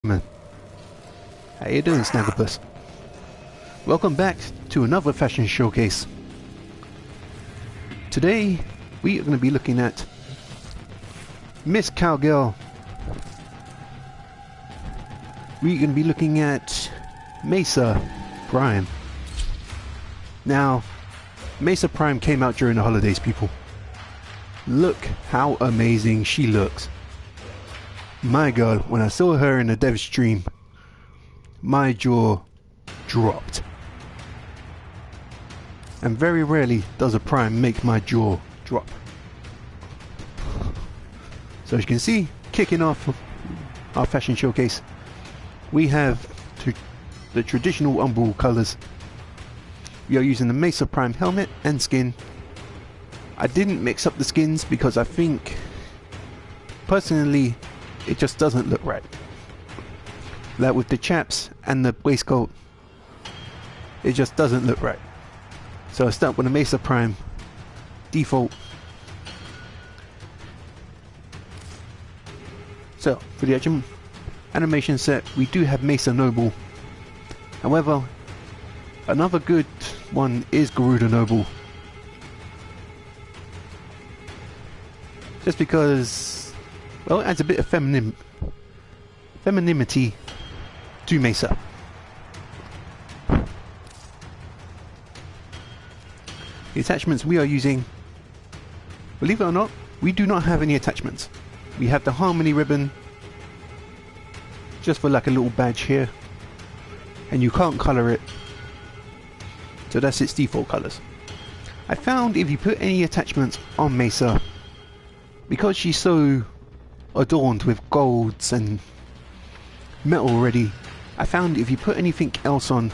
Man. How you doing, Snagglepuss? Welcome back to another fashion showcase. Today we are going to be looking at Miss Cowgirl. We're going to be looking at Mesa Prime. Now, Mesa Prime came out during the holidays, people. Look how amazing she looks. My God, when I saw her in the dev stream, my jaw dropped. And very rarely does a Prime make my jaw drop. So as you can see, kicking off our fashion showcase, we have the traditional Umbral colours. We are using the Mesa Prime helmet and skin. I didn't mix up the skins because I think, personally, it just doesn't look right. Like with the chaps and the waistcoat, it just doesn't look right. So I start with a Mesa Prime default. So for the actual animation set, we do have Mesa Noble. However, another good one is Garuda Noble. Just because, well, it adds a bit of femininity to Mesa. The attachments we are using, believe it or not, we do not have any attachments. We have the Harmony ribbon, just for like a little badge here, and you can't colour it, so that's its default colours. I found if you put any attachments on Mesa, because she's so adorned with golds and metal already, I found if you put anything else on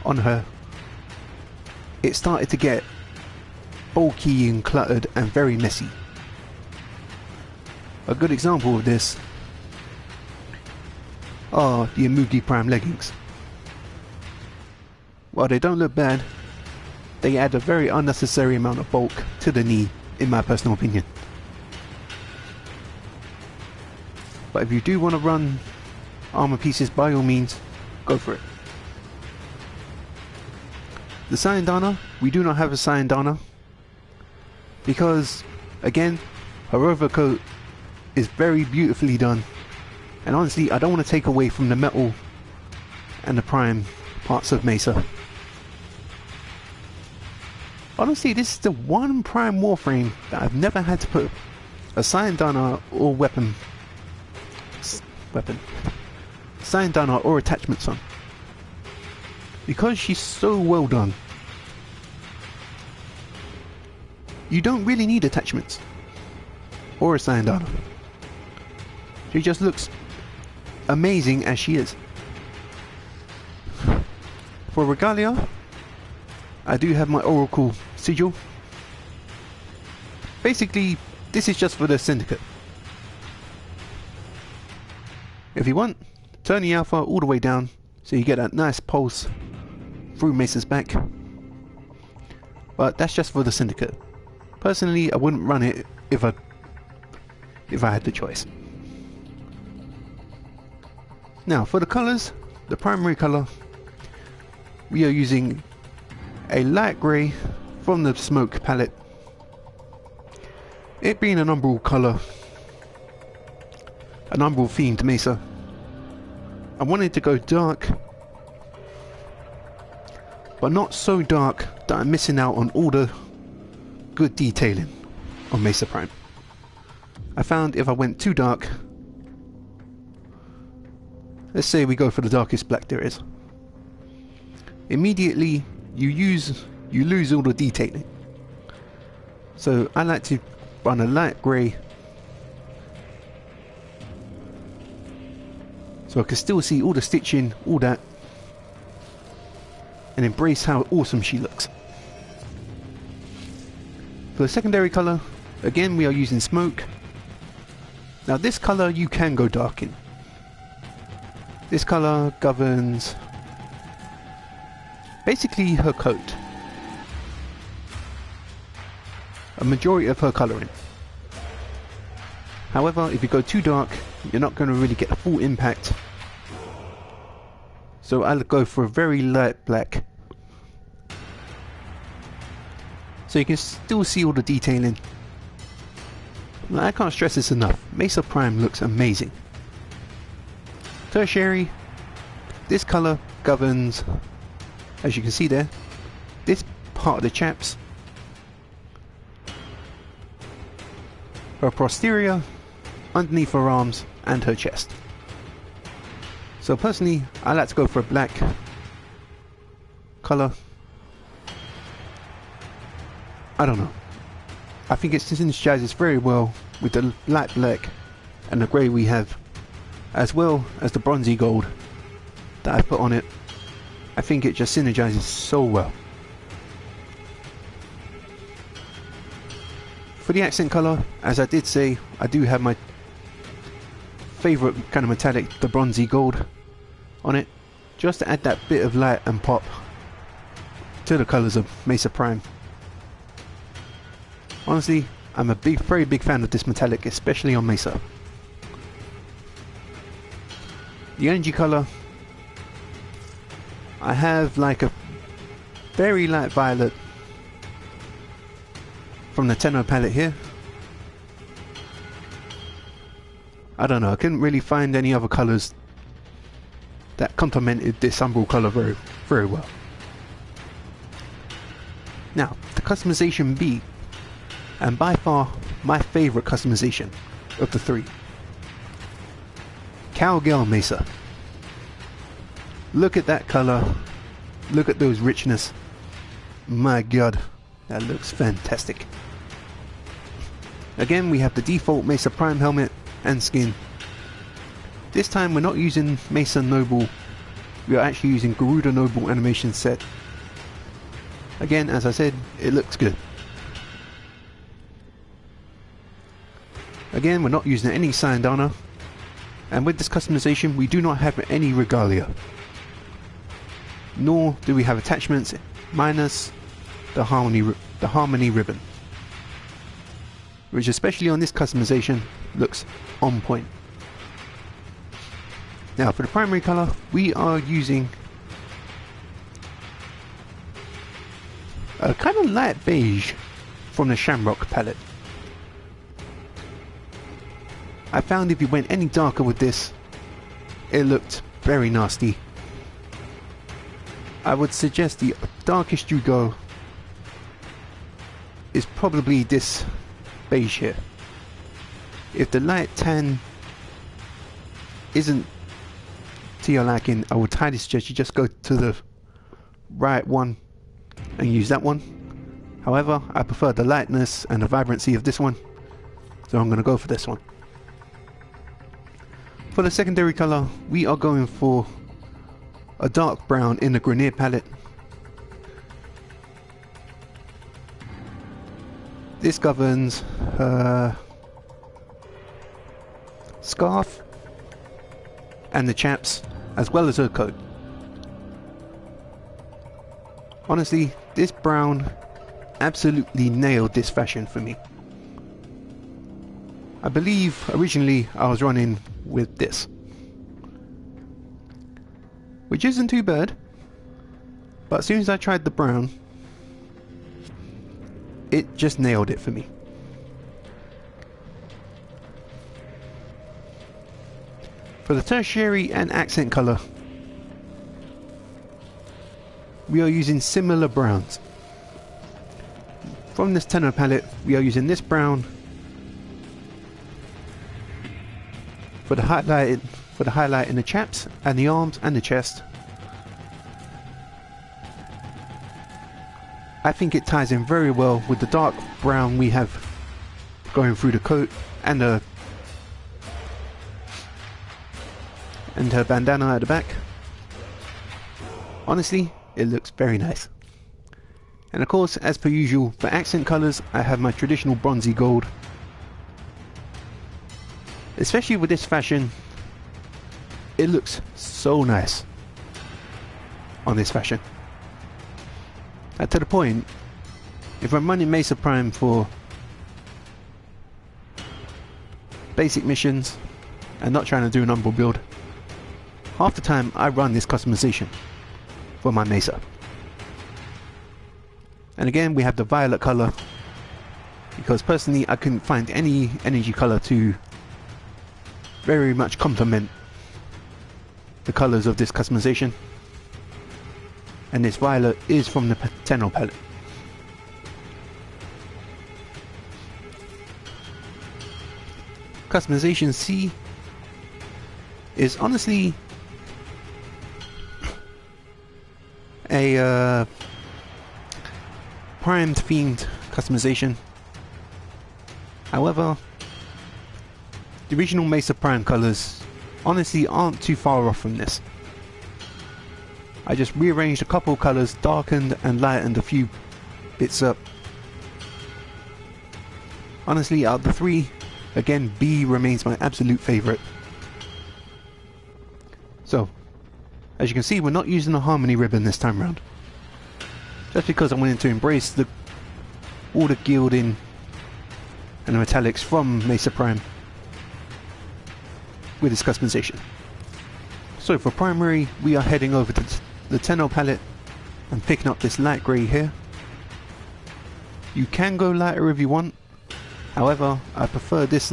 her, it started to get bulky and cluttered and very messy. A good example of this are the Amugi Prime leggings. While they don't look bad, they add a very unnecessary amount of bulk to the knee, in my personal opinion. But if you do want to run armor pieces, by all means, go for it. The Sayandana, we do not have a Sayandana because, again, her overcoat is very beautifully done, and honestly I don't want to take away from the metal and the Prime parts of Mesa. Honestly, this is the one Prime Warframe that I've never had to put a Sayandana or weapon Sayandana or attachments on, because she's so well done. You don't really need attachments or a Sayandana. She just looks amazing as she is. For Regalia, I do have my Oracle sigil. Basically, this is just for the Syndicate. If you want, turn the alpha all the way down so you get that nice pulse through Mesa's back. But that's just for the Syndicate. Personally, I wouldn't run it if I had the choice. Now for the colours, the primary colour, we are using a light grey from the Smoke palette. It being an Umbral colour, an Umbral themed Mesa, I wanted to go dark, but not so dark that I'm missing out on all the good detailing on Mesa Prime. I found if I went too dark, let's say we go for the darkest black there is, immediately you lose all the detailing. So I like to run a light grey so I can still see all the stitching, all that, and embrace how awesome she looks. For the secondary colour, again we are using Smoke. Now this colour you can go dark in. This colour governs basically her coat, a majority of her colouring. However, if you go too dark, you're not going to really get the full impact So I'll go for a very light black. So you can still see all the detailing. I can't stress this enough. Mesa Prime looks amazing. Tertiary, this colour governs, as you can see there, this part of the chaps. Her posterior, underneath her arms, and her chest. So personally, I like to go for a black colour. I don't know. I think it synergizes very well with the light black and the grey we have, as well as the bronzy gold that I put on it. I think it just synergizes so well. For the accent colour, as I did say, I do have my favourite kind of metallic, the bronzy gold, on it, just to add that bit of light and pop to the colours of Mesa Prime. Honestly, I'm a very big fan of this metallic, especially on Mesa. The energy colour, I have like a very light violet from the Tenno palette here. I don't know, I couldn't really find any other colours that complemented this umbral colour very well. Now, the customization B, and by far my favourite customization of the three. Cowgirl Mesa. Look at that colour, look at those richness. My god, that looks fantastic. Again, we have the default Mesa Prime helmet and skin. This time we're not using Mesa Noble, we are actually using Garuda Noble animation set. Again, as I said, it looks good. Again, we're not using any Sayandana, and with this customization we do not have any regalia, nor do we have attachments minus the harmony ribbon, which especially on this customization looks on point. Now for the primary colour, we are using a kind of light beige from the Shamrock palette. I found if you went any darker with this, it looked very nasty. I would suggest the darkest you go is probably this beige here. If the light tan isn't to your liking, I would highly suggest you just go to the right one and use that one. However, I prefer the lightness and the vibrancy of this one, so I'm going to go for this one. For the secondary colour, we are going for a dark brown in the Grenier palette. This governs her scarf and the chaps, as well as her coat. Honestly, this brown absolutely nailed this fashion for me. I believe originally I was running with this, which isn't too bad, but as soon as I tried the brown, it just nailed it for me. For the tertiary and accent colour, we are using similar browns. From this Tenno palette, we are using this brown for the highlight in the chaps and the arms and the chest. I think it ties in very well with the dark brown we have going through the coat and her bandana at the back. Honestly, it looks very nice. And of course, as per usual, for accent colours, I have my traditional bronzy gold. Especially with this fashion, it looks so nice on this fashion. And to the point, if I'm running Mesa Prime for basic missions and not trying to do an umbral build, half the time I run this customization for my Mesa. And again, we have the violet color, because personally I couldn't find any energy color to very much complement the colors of this customization. And this violet is from the Tenno palette. Customization C is honestly a primed themed customization. However, the original Mesa Prime colors honestly aren't too far off from this. I just rearranged a couple colors, darkened and lightened a few bits up. Honestly, out of the three, again, B remains my absolute favorite. So, as you can see, we're not using a harmony ribbon this time around, just because I wanted to embrace all the gilding and the metallics from Mesa Prime with this customization. So for primary, we are heading over to the Tenno palette and picking up this light grey here. You can go lighter if you want, however I prefer this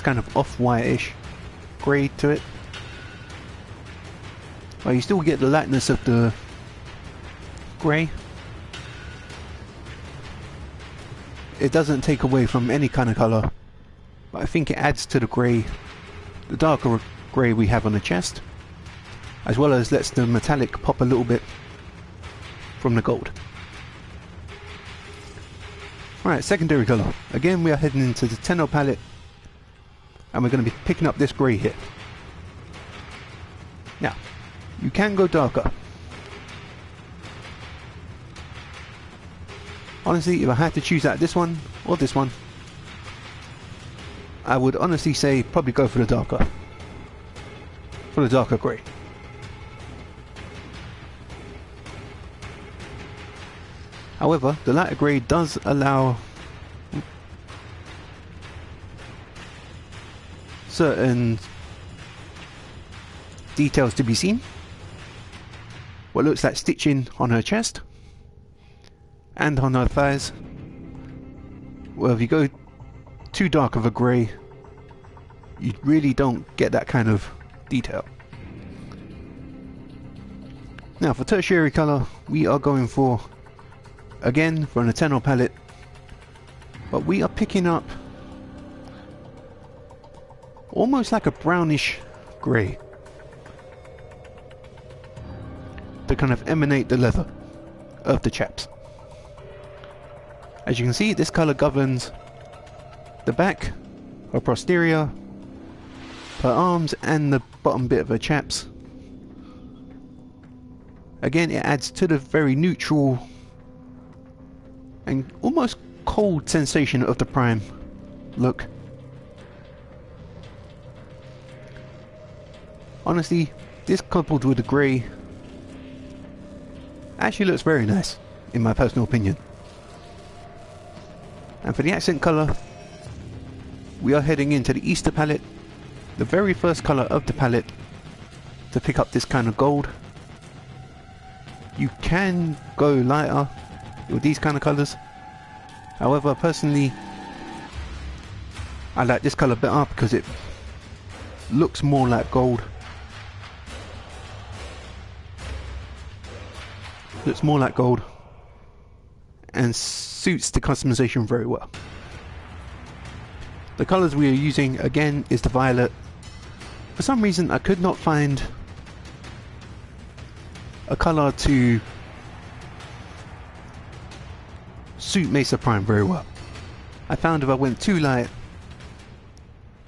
kind of off-whitish grey to it. But you still get the lightness of the grey. It doesn't take away from any kind of colour, but I think it adds to the grey, the darker grey we have on the chest, as well as lets the metallic pop a little bit from the gold. Alright, secondary colour. Again, we are heading into the Tenno palette, and we're going to be picking up this grey here. Now, you can go darker. Honestly, if I had to choose out this one or this one, I would honestly say probably go for the darker grey. However, the lighter grey does allow certain details to be seen. What looks like stitching on her chest and on her thighs. Well, if you go too dark of a grey, you really don't get that kind of detail. Now for tertiary colour, we are going for, again from the Tenno palette, but we are picking up almost like a brownish grey to kind of emanate the leather of the chaps. As you can see, this colour governs the back, her posterior, her arms and the bottom bit of her chaps. Again, it adds to the very neutral and almost cold sensation of the Prime look. Honestly, this coupled with the grey actually looks very nice, in my personal opinion. And for the accent colour, we are heading into the Easter palette, the very first colour of the palette, to pick up this kind of gold. You can go lighter with these kind of colours, however personally I like this colour better because it looks more like gold. Looks more like gold and suits the customization very well. The colours we are using again is the violet. For some reason I could not find a colour to suit Mesa Prime very well. I found if I went too light,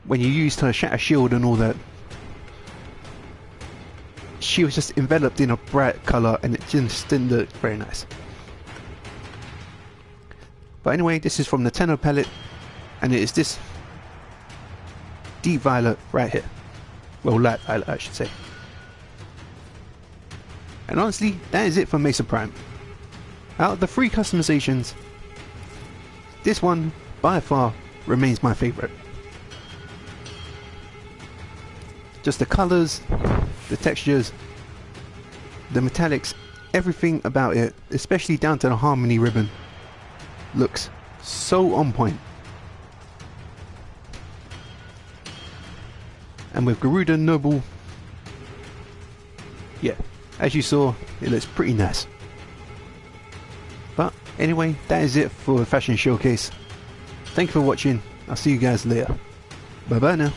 when you used her shatter shield and all that, she was just enveloped in a bright colour and it just didn't look very nice. But anyway, this is from the Tenno palette and it is this deep violet right here. Well, light violet I should say. And honestly, that is it for Mesa Prime. Out of the 3 customizations, this one by far remains my favourite. Just the colours, the textures, the metallics, everything about it, especially down to the harmony ribbon, looks so on point. And with Garuda Noble, yeah, as you saw, it looks pretty nice. But anyway, that is it for the fashion showcase. Thank you for watching. I'll see you guys later. Bye bye now.